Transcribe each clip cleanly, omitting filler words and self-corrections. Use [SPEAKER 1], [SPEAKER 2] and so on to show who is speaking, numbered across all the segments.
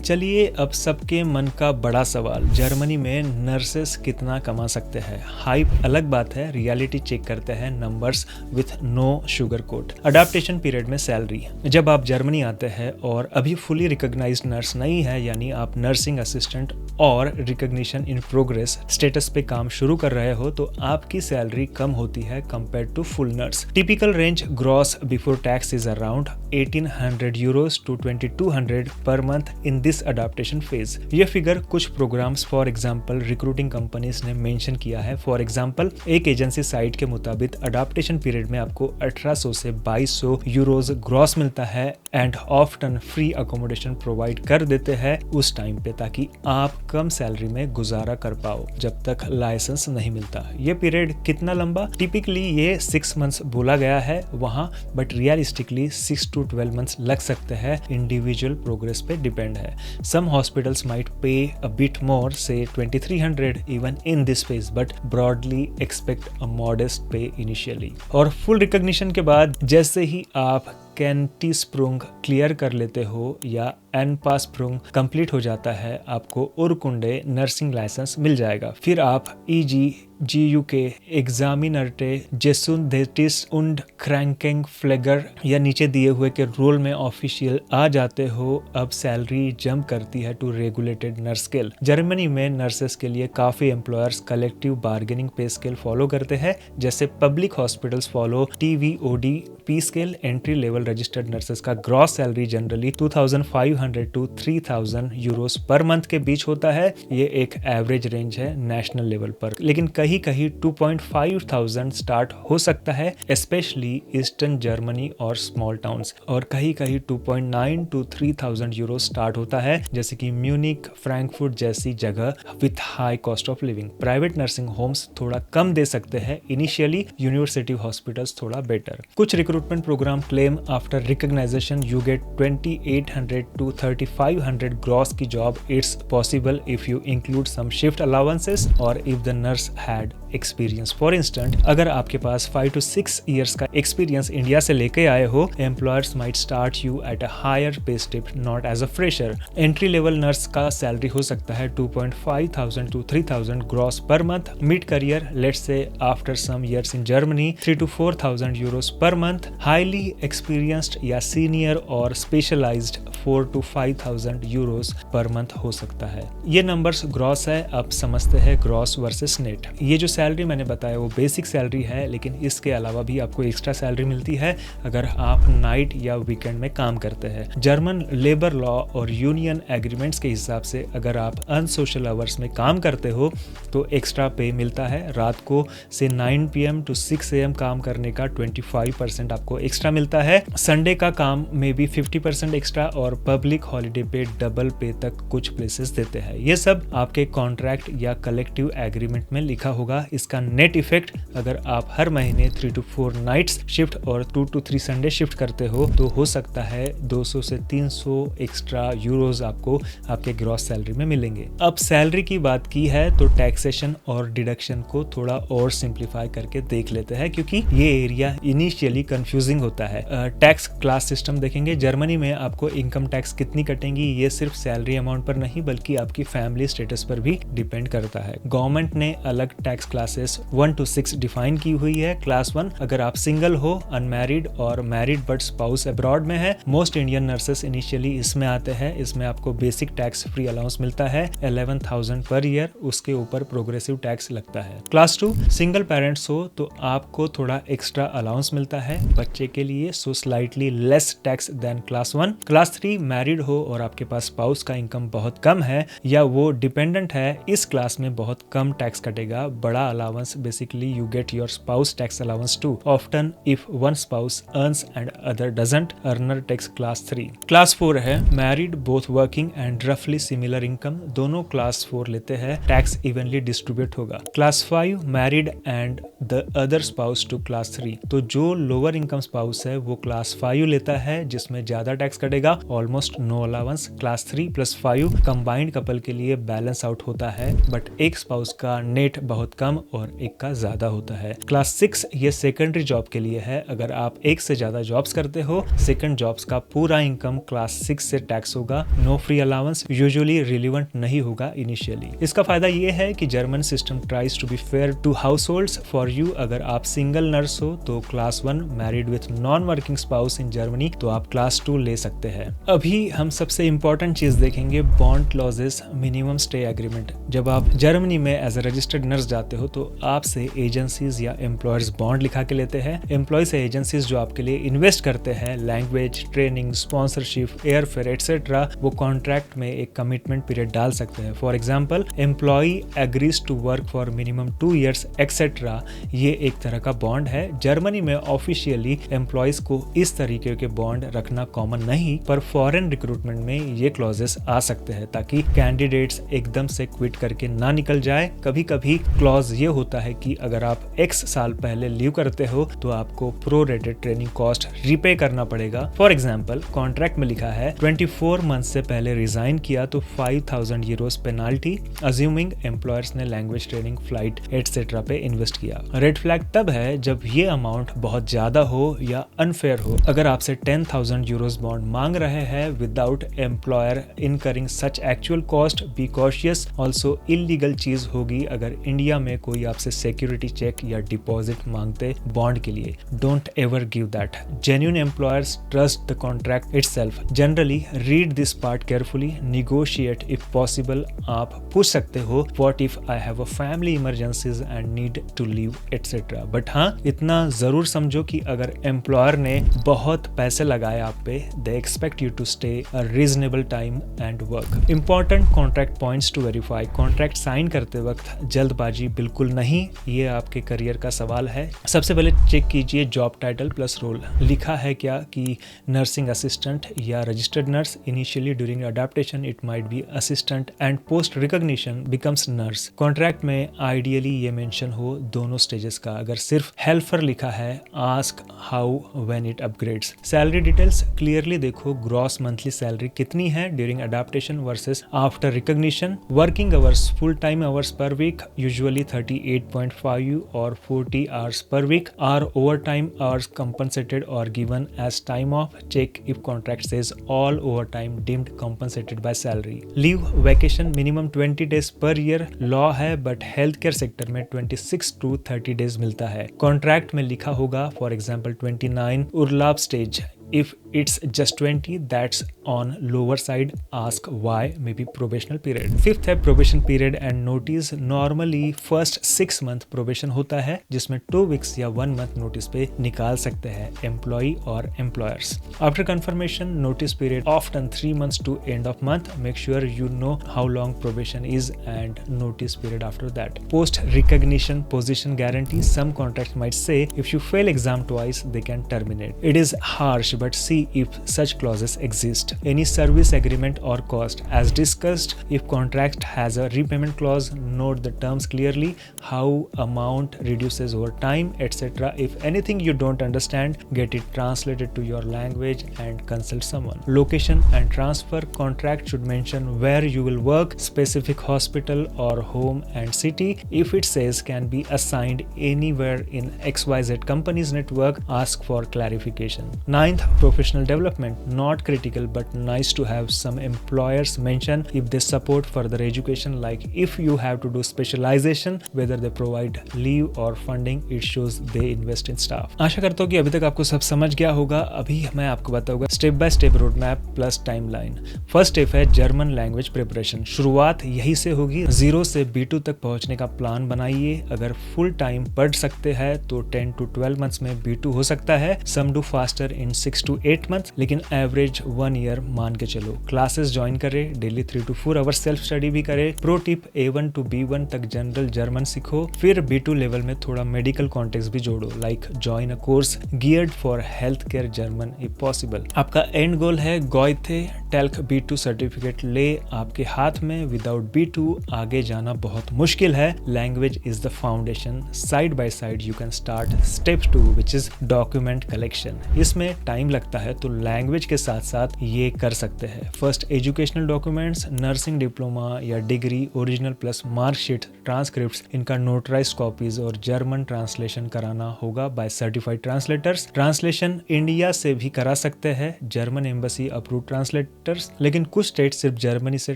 [SPEAKER 1] चलिए अब सबके मन का बड़ा सवाल, जर्मनी में नर्सेस कितना कमा सकते हैं। हाइप अलग बात है, रियलिटी चेक करते हैं numbers with no sugar coat. Adaptation period में सैलरी, जब आप जर्मनी आते हैं और अभी फुली रिकॉग्नाइज्ड नर्स नहीं है, यानी आप नर्सिंग असिस्टेंट और रिकॉग्निशन इन प्रोग्रेस स्टेटस पे काम शुरू कर रहे हो, तो आपकी सैलरी कम होती है compare to full nurse. Typical range gross before tax is around 1800 euros to 2200 per month in this adaptation phase. ये फिगर कुछ programs for example recruiting companies ने मेंशन किया है। फॉर एग्जांपल एक एजेंसी साइट के मुताबिक अडाप्टेशन पीरियड में आपको 1800 से 2200 यूरोज ग्रॉस मिलता है and often free accommodation provide कर देते हैं उस टाइम पे, ताकि आप कम सैलरी में गुजारा कर पाओ जब तक लाइसेंस नहीं मिलता। ये पीरियड कितना लंबा? टिपिकली ये 6 मंथ्स बोला गया है वहाँ, बट रियलिस्टिकली 6 to 12 मंथ्स लग सकते हैं, इंडिविजुअल प्रोग्रेस पे डिपेंड है। Some hospitals might pay a bit more, say 2300 even in this phase, but broadly expect a modest pay initially. और full recognition के बाद जैसे ही आप कैंटीस्प्रुंग क्लियर कर लेते हो या एनपास्प्रुंग कंप्लीट हो जाता है, आपको उरकुंडे नर्सिंग लाइसेंस मिल जाएगा। फिर आप EGGUK एग्जामिनर्टे जेसुंदेटिस उंड क्रैंकिंग फ्लेगर या नीचे दिए हुए के रोल में ऑफिशियल आ जाते हो। अब सैलरी जंप करती है to regulated nurse scale. Germany में नर्सेस के लिए काफी employers collective bargaining pay scale follow करते हैं, जैसे public hospitals follow TVOD P scale. Entry level registered nurses का gross salary generally 2500 to 3000 euros per month के बीच होता है। ये एक एवरेज रेंज है नेशनल लेवल पर, लेकिन कहीं कहीं 2500 स्टार्ट हो सकता है, स्पेशली ईस्टर्न जर्मनी और स्मॉल टाउन्स, और कहीं कहीं 2.9 to 3000 यूरो स्टार्ट होता है, जैसे कि म्यूनिक, फ्रैंकफर्ट जैसी जगह with high cost of living. Private nursing homes थोड़ा कम दे सकते हैं इनिशियली, यूनिवर्सिटी हॉस्पिटल्स थोड़ा बेटर। कुछ recruitment program claim after recognization you get 2800 to 3500 gross की job. It's possible if you include some shift allowances और if the nurse had experience. For instance, अगर आपके पास 5 to 6 इयर्स का experience India से लेके आए हो, employers might start you eight a higher pay step, not as a fresher. Entry level nurse का सैलरी हो सकता है 2500 to 3000 gross per month. Mid career, let's say after some years in Germany, 3 to 4000 euros per month. Highly experienced या senior और specialized 4 to 5000 euros per month हो सकता है। ये नंबर्स ग्रॉस है। अब समझते हैं ग्रॉस वर्सेस नेट। ये जो सैलरी मैंने बताया वो बेसिक सैलरी है, लेकिन इसके अलावा भी आपको एक्स्ट्रा सैलरी मिलती है अगर आप नाइट या वीकेंड में काम करते हैं। जर्मन लेबर लॉ और यूनियन एग्रीमेंट्स के हिसाब से अगर आप अनसोशल आवर्स में काम करते हो तो एक्स्ट्रा पे मिलता है। रात को से 9 PM to 6 AM काम करने का 25% आपको एक्स्ट्रा मिलता है। संडे का काम में भी 50% एक्स्ट्रा, और पब्लिक हॉलिडे पे डबल पे तक कुछ प्लेसेस देते हैं। ये सब आपके कॉन्ट्रैक्ट या कलेक्टिव एग्रीमेंट में लिखा होगा। इसका नेट इफेक्ट, अगर आप हर महीने 3 to 4 नाइट्स शिफ्ट और 2 to 3 संडे शिफ्ट करते हो, तो हो सकता है 200 से 300 एक्स्ट्रा यूरोज आपको आपके ग्रॉस सैलरी में मिलेंगे। अब सैलरी की बात की है तो टैक्सेशन और डिडक्शन को थोड़ा और सिंप्लीफाई करके देख लेते हैं, क्योंकि ये एरिया इनिशियली कंफ्यूजिंग होता है। टैक्स क्लास सिस्टम देखेंगे। जर्मनी में आपको इनकम टैक्स कितनी कटेंगी, ये सिर्फ सैलरी अमाउंट पर नहीं बल्कि आपकी फैमिली स्टेटस पर भी डिपेंड करता है। गवर्नमेंट ने अलग टैक्स क्लासेस 1 to 6 डिफाइन की हुई है। क्लास 1, अगर आप सिंगल हो, अनमैरिड और मैरिड बट स्पाउस अब्रॉड में है। मोस्ट इंडियन नर्सेस इनिशियली इसमें आते हैं। इसमें आपको बेसिक टैक्स फ्री अलाउंस मिलता है 11,000 पर ईयर, उसके ऊपर प्रोग्रेसिव टैक्स लगता है। क्लास 2, सिंगल पेरेंट्स हो तो आपको थोड़ा एक्स्ट्रा अलाउंस मिलता है बच्चे के लिए, so slightly less tax than class 1। Class 3, married हो और आपके पास स्पाउस का इनकम बहुत कम है या वो डिपेंडेंट है, इस क्लास में बहुत कम टैक्स कटेगा। बड़ा allowance, basically you get your spouse tax allowance too, often if one spouse earns and other doesn't. Earner tax class 3। Class 4 है मैरिड, बोथ वर्किंग एंड रफली सिमिलर इनकम, दोनों क्लास 4 लेते हैं, टैक्स इवनली डिस्ट्रीब्यूट होगा। Class 5, married and the other spouse to class 3, तो जो lower income spouse है वो क्लास 5 लेता है, जिसमें ज्यादा टैक्स कटेगा, almost no allowance. Class 3 + 5 combined couple के लिए बैलेंस आउट होता है, बट एक स्पाउस का नेट बहुत कम कम और एक का ज्यादा होता है। क्लास 6 ये सेकेंडरी जॉब के लिए है। अगर आप एक से ज्यादा जॉब्स करते हो, सेकंड जॉब्स का पूरा इनकम क्लास 6 से टैक्स होगा। No free allowance usually relevant नहीं होगा इनिशियली। इसका फायदा ये है कि German system tries to be fair to households for you. अगर आप सिंगल नर्स हो तो class 1, married with non working spouse in Germany तो आप क्लास 2 ले सकते हैं। अभी हम सबसे इंपॉर्टेंट चीज देखेंगे, bond clauses, minimum stay agreement. जब आप जर्मनी में एज ए रजिस्टर्ड नर्स जाते हो तो आपसे एजेंसीज या एम्प्लॉयर्स बॉन्ड लिखा के लेते हैं। एम्प्लॉय से एजेंसीज जो आपके लिए इन्वेस्ट करते हैं, language, training, sponsorship, air fare etcetera, वो कॉन्ट्रैक्ट में एक कमिटमेंट पीरियड डाल सकते हैं। For example, employee agrees to work for minimum 2 years etcetera. ये एक तरह का बॉन्ड है। जर्मनी में ऑफिशियली एम्प्लॉयज को इस तरीके के बॉन्ड रखना कॉमन नहीं, पर फॉरेन रिक्रूटमेंट में ये क्लॉजेस आ सकते हैं ताकि कैंडिडेट्स एकदम से क्विट करके ना निकल जाए। कभी कभी क्लॉज ये होता है कि अगर आप X साल पहले लीव करते हो तो आपको pro rated training cost repay करना पड़ेगा। फॉर एग्जाम्पल, कॉन्ट्रैक्ट में लिखा है 24 मंथ से पहले रिजाइन किया तो 5000 यूरोस पेनाल्टी, अज्यूमिंग एम्प्लॉयर्स ने लैंग्वेज ट्रेनिंग, फ्लाइट एटसेट्रा पे इन्वेस्ट किया। रेड फ्लैग तब है जब ये अमाउंट बहुत ज्यादा हो या अनफेयर हो। अगर आपसे 10,000 यूरोस बॉन्ड मांग रहे हैं without employer incurring such actual cost, be cautious. Also illegal चीज होगी अगर इंडिया में कोई आपसे सिक्योरिटी चेक या डिपॉजिट मांगते बॉन्ड के लिए। Don't ever give that. Genuine employers trust the contract itself. Generally read this part carefully, negotiate if possible. आप पूछ सकते हो what if I have a family emergencies and need to leave etcetera. But हाँ, इतना जरूर समझो कि अगर एम्प्लॉयर ने बहुत पैसे लगाए आप पे, they expect you to stay a reasonable time and work. Important contract points to verify. Contract sign करते वक्त जल्दबाजी बिल्कुल नहीं, ये आपके करियर का सवाल है। सबसे पहले चेक कीजिए जॉब टाइटल प्लस रोल। लिखा है क्या कि नर्सिंग असिस्टेंट या registered nurse. Initially during adaptation it might be assistant and post recognition becomes nurse. Contract में आइडियली ये मेंशन हो दोनों स्टेजेस का। अगर सिर्फ हेल्पर लिखा है, ask how when it upgrades. Salary details clearly देखो, ग्रॉस मंथली सैलरी कितनी है during adaptation versus after recognition. Working hours, full time hours per week, usually 38.5 और 40 hours per week. Are overtime hours compensated or given as time off? Check if contract says all overtime deemed compensated by salary. Leave, vacation minimum 20 days per year. Law है but health care sector में 26 to 30 days मिलता है। Contract में लिखा होगा for example 29 उर्लाब स्टेज। If it's just 20, that's on lower side. Ask why, maybe probational period. Fifth है probation period and notice. Normally first 6 month probation होता है जिसमें 2 weeks या 1 month notice पे निकाल सकते हैं employee और employers. After confirmation, notice period often 3 months to end of month. Make sure you know how long probation is and notice period after that. Post recognition position guarantee. Some contracts might say if you fail exam twice, they can terminate. It is harsh, but see if such clauses exist. Any service agreement or cost. As discussed, if contract has a repayment clause, note the terms clearly, how amount reduces over time, etc. If anything you don't understand, get it translated to your language and consult someone. Location and transfer. Contract should mention where you will work, specific hospital or home and city. If it says can be assigned anywhere in XYZ company's network, ask for clarification. Ninth, professional development. Not critical but nice to have. Some employers mention if they support further education, like if you have to do specialization, whether they provide leave or funding, it shows they invest in staff. आशा करता हूँ कि अभी तक आपको सब समझ गया होगा। अभी मैं आपको बताऊंगा step by step road map plus timeline. First step है जर्मन लैंग्वेज प्रिपरेशन। शुरुआत यही से होगी। 0 से B2 तक पहुंचने का प्लान बनाइए। अगर फुल टाइम पढ़ सकते हैं तो 10 to 12 months में B2 हो सकता है। Some do faster in 6 to 8 months, लेकिन एवरेज 1 year मान के चलो। क्लासेस ज्वाइन करें, daily 3 to 4 hours self study भी करें। Pro tip, A1 to B1 तक जनरल जर्मन सीखो, फिर B2 लेवल में थोड़ा मेडिकल कॉन्टेक्स्ट भी जोड़ो, like join a course geared for health care German if possible. आपका एंड गोल है गोयथे टेल्क B2 सर्टिफिकेट ले आपके हाथ में। विदाउट B2 आगे जाना बहुत मुश्किल है। Language is the foundation. Side by side you can start step 2 which is document collection. इसमें टाइम लगता है है तो लैंग्वेज के साथ साथ ये कर सकते हैं। First, educational documents, nursing diploma या degree original plus marksheet, transcripts, इनका नोटराइज्ड कॉपीज और जर्मन ट्रांसलेशन कराना होगा by certified translators. Translation India से भी करा सकते हैं, जर्मन एम्बेसी अप्रूव ट्रांसलेटर्स, लेकिन कुछ स्टेट सिर्फ जर्मनी से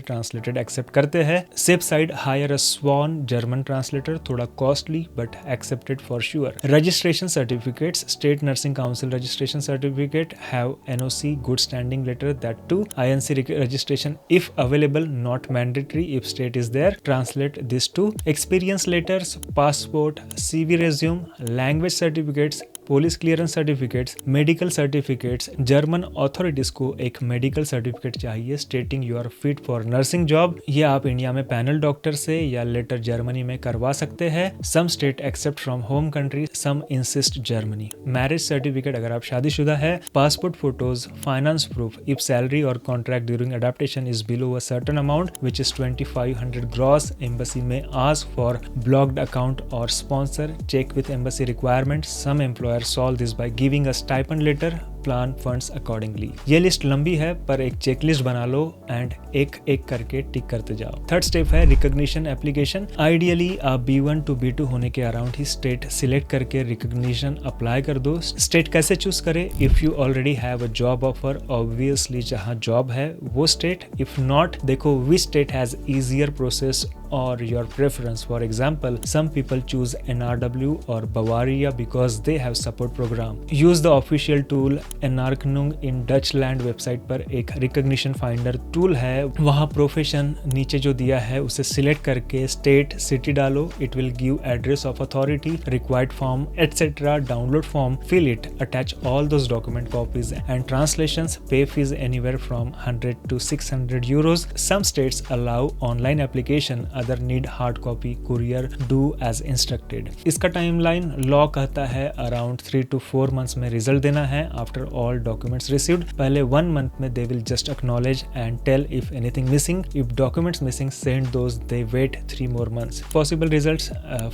[SPEAKER 1] ट्रांसलेटेड एक्सेप्ट करते हैं। Safe side, hire a sworn German translator, थोड़ा costly but accepted for sure. Registration certificates, state nursing council registration certificate, have NOC, good standing letter, that too. INC registration if available, not mandatory if state is there. Translate this too. Experience letters, passport, CV resume, language certificates, police clearance certificates, medical certificates. German authorities को एक medical certificate चाहिए stating you are fit for nursing job. ये आप India में panel doctor से या letter Germany में करवा सकते हैं। Some state except from home country, some insist Germany. Marriage certificate अगर आप शादीशुदा है। Passport photos, finance proof if salary और contract during adaptation is below a certain amount which is 2500 gross. Embassy में आस्क फॉर ब्लॉक्ड अकाउंट और sponsor, check with embassy requirement. Some employer solve this by giving a stipend letter, plan funds accordingly. ये list लंबी है पर एक checklist बना लो and एक एक करके टिक करते जाओ। थर्ड स्टेप है रिकॉग्निशन एप्लीकेशन। आइडियली आप B1 to B2 होने के अराउंड ही स्टेट सिलेक्ट करके रिकॉग्निशन अप्लाई कर दो। स्टेट कैसे चूज करे? If you already have a job offer, obviously जहाँ जॉब है वो स्टेट। इफ नॉट, देखो which state has easier process or your preference. For example, some people choose NRW or Bavaria because they have support program. Use the official tool Anerkennung in Dutchland website पर एक recognition finder tool है, वहाँ profession नीचे जो दिया है उसे select करके स्टेट सिटी डालो। It will give address of authority, required form etc. Download form, fill it, attach all those document copies and translations. Pay fees anywhere from 100 to 600 euros. Some states allow online application, other need hard copy, courier, do as instructed. इसका timeline law कहता है around 3 to 4 months में result देना है after all documents received. पहले 1 month में they will just acknowledge and tell if anything missing. If documents missing, send those, they wait 3 more months. Possible results,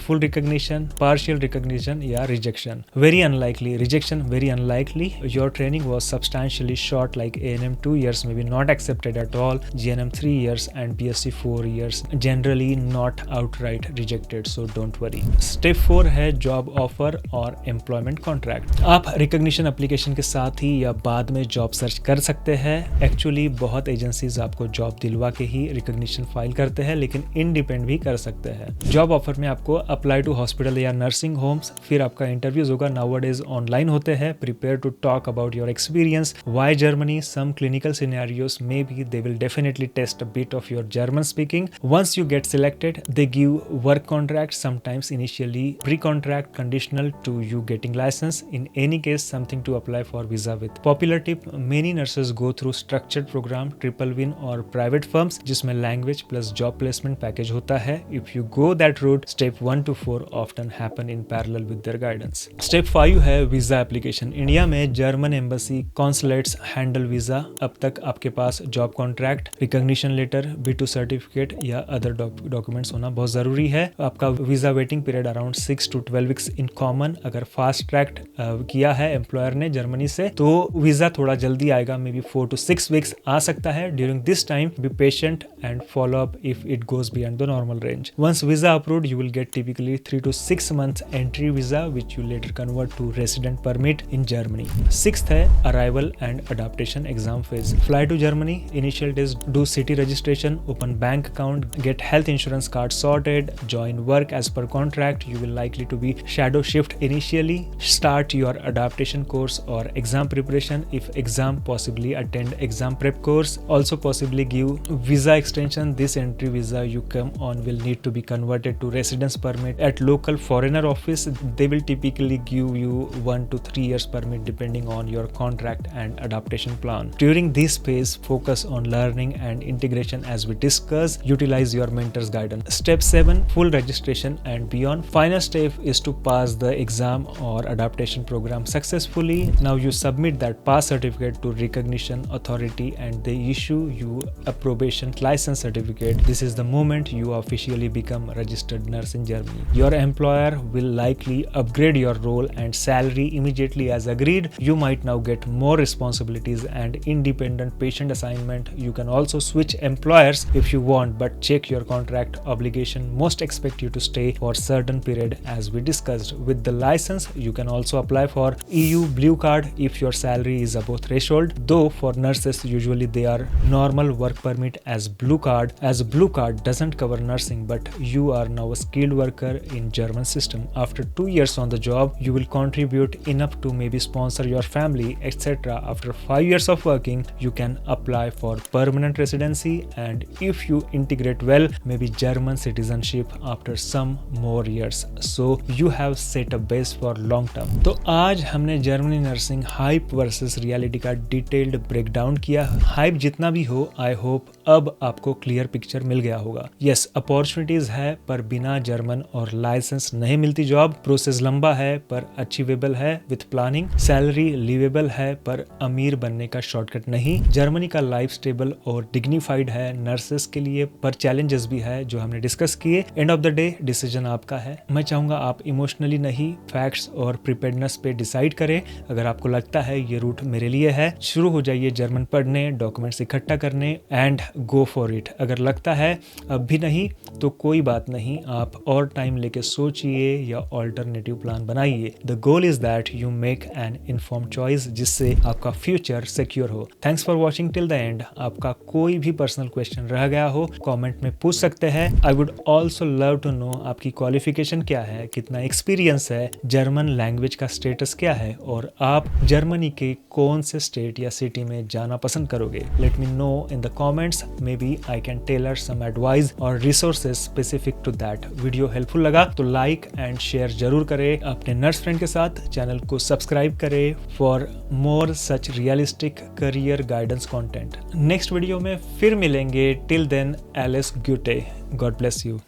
[SPEAKER 1] full recognition, partial recognition या rejection. Very unlikely, rejection very unlikely. Your training was substantially short like ANM 2 years may be not accepted at all, GNM 3 years and BSc 4 years. Generally not outright rejected, so don't worry. Step 4 है job offer और employment contract. आप recognition application के साथ ही या बाद में job search कर सकते हैं। एक्चुअली बहुत एजेंसीज आपको जॉब दिलवा के ही रिकॉग्निशन फाइल करते हैं, लेकिन इंडिपेंडेंट भी कर सकते हैं। जॉब ऑफर में आपको अप्लाई टू हॉस्पिटल या नर्सिंग होम्स, फिर आपका इंटरव्यूज होगा। नाउअडेज ऑनलाइन होते हैं। Prepare to talk about your experience, why Germany, some clinical scenarios, maybe they will definitely test a bit of your German speaking. Once you get selected, they give work contracts, sometimes initially pre-contract conditional to you getting license. In any case, something to apply for visa with. Popular tip, many nurses go through structured program, triple win or private firms जिसमें language plus job placement package होता है. If you go that route, step 1 to 4 often happen in parallel with their guidance. Step 5 है visa application. India में German embassy consulates handle visa. अब तक आपके पास job contract, recognition letter, B2 certificate या other documents होना बहुत जरूरी है। आपका visa waiting period around 6 to 12 weeks in common. अगर फास्ट ट्रैक किया है एम्प्लॉयर ने जर्मनी से तो वीजा थोड़ा जल्दी आएगा, मे बी 4 to 6 weeks आ सकता है। During this time be patient and follow up if it goes beyond the normal range. Once visa approved you will get typically 3 to 6 months entry visa which you later convert to resident permit in Germany. 6th है arrival and adaptation exam phase. Fly to Germany, initial days, do city registration, open bank account, get health insurance card sorted, join work as per contract. You will likely to be shadow shift initially. Start your adaptation course or exam preparation. If exam, possibly attend exam prep course. Also possibly give visa extension. This entry visa you come on will need to be converted to residence permit at local foreigner office. They will typically give you 1 to 3 years permit depending on your contract and adaptation plan. During this phase, focus on learning and integration as we discuss. Utilize your mentor center's guidance. Step 7, full registration and beyond. Final step is to pass the exam or adaptation program successfully. Now you submit that pass certificate to recognition authority and they issue you a probation license certificate. This is the moment you officially become a registered nurse in Germany. Your employer will likely upgrade your role and salary immediately as agreed. You might now get more responsibilities and independent patient assignment. You can also switch employers if you want, but check your contract obligation. Most expect you to stay for certain period as we discussed. With the license, you can also apply for EU Blue Card if your salary is above threshold. Though for nurses, usually they are normal work permit as Blue Card. As Blue Card doesn't cover nursing, but you are now a skilled worker in German system. After 2 years on the job, you will contribute enough to maybe sponsor your family, etc. After 5 years of working, you can apply for permanent residency, and if you integrate well, maybe German citizenship after some more years. So you have set a base for long term. तो आज हमने Germany nursing hype versus reality का detailed breakdown किया। Hype जितना भी हो, I hope अब आपको क्लियर पिक्चर मिल गया होगा। यस, अपॉर्चुनिटीज है पर बिना जर्मन और लाइसेंस नहीं मिलती जॉब। प्रोसेस लंबा है पर अचीवेबल है विथ प्लानिंग। सैलरी लिवेबल है पर अमीर बनने का शॉर्टकट नहीं। जर्मनी का लाइफ स्टेबल और डिग्निफाइड है नर्सेस के लिए, पर चैलेंजेस भी है जो हमने डिस्कस किए। End of the day decision आपका है। मैं चाहूंगा आप इमोशनली नहीं, फैक्ट्स और प्रिपेयर्डनेस पे डिसाइड करें। अगर आपको लगता है ये रूट मेरे लिए है, शुरू हो जाइए जर्मन पढ़ने, डॉक्यूमेंट्स इकट्ठा करने एंड गो फॉर इट। अगर लगता है अब भी नहीं तो कोई बात नहीं, आप और टाइम लेके सोचिए या ऑल्टरनेटिव प्लान बनाइए। The goal is that you make an informed choice जिससे आपका फ्यूचर सिक्योर हो। Thanks for watching till the end. आपका कोई भी पर्सनल क्वेश्चन रह गया हो कमेंट में पूछ सकते हैं। I would also love to know आपकी क्वालिफिकेशन क्या है, कितना एक्सपीरियंस है, जर्मन लैंग्वेज का स्टेटस क्या है और आप जर्मनी के कौन से स्टेट या सिटी में जाना पसंद करोगे। Let me know in the comments, maybe I can tailor some advice और resources specific to that. Video helpful लगा तो लाइक एंड शेयर जरूर करें अपने नर्स फ्रेंड के साथ। चैनल को सब्सक्राइब करें for more such realistic career guidance content. Next video में फिर मिलेंगे। टिल देन, एलिस ग्यूटे, गॉड ब्लेस यू।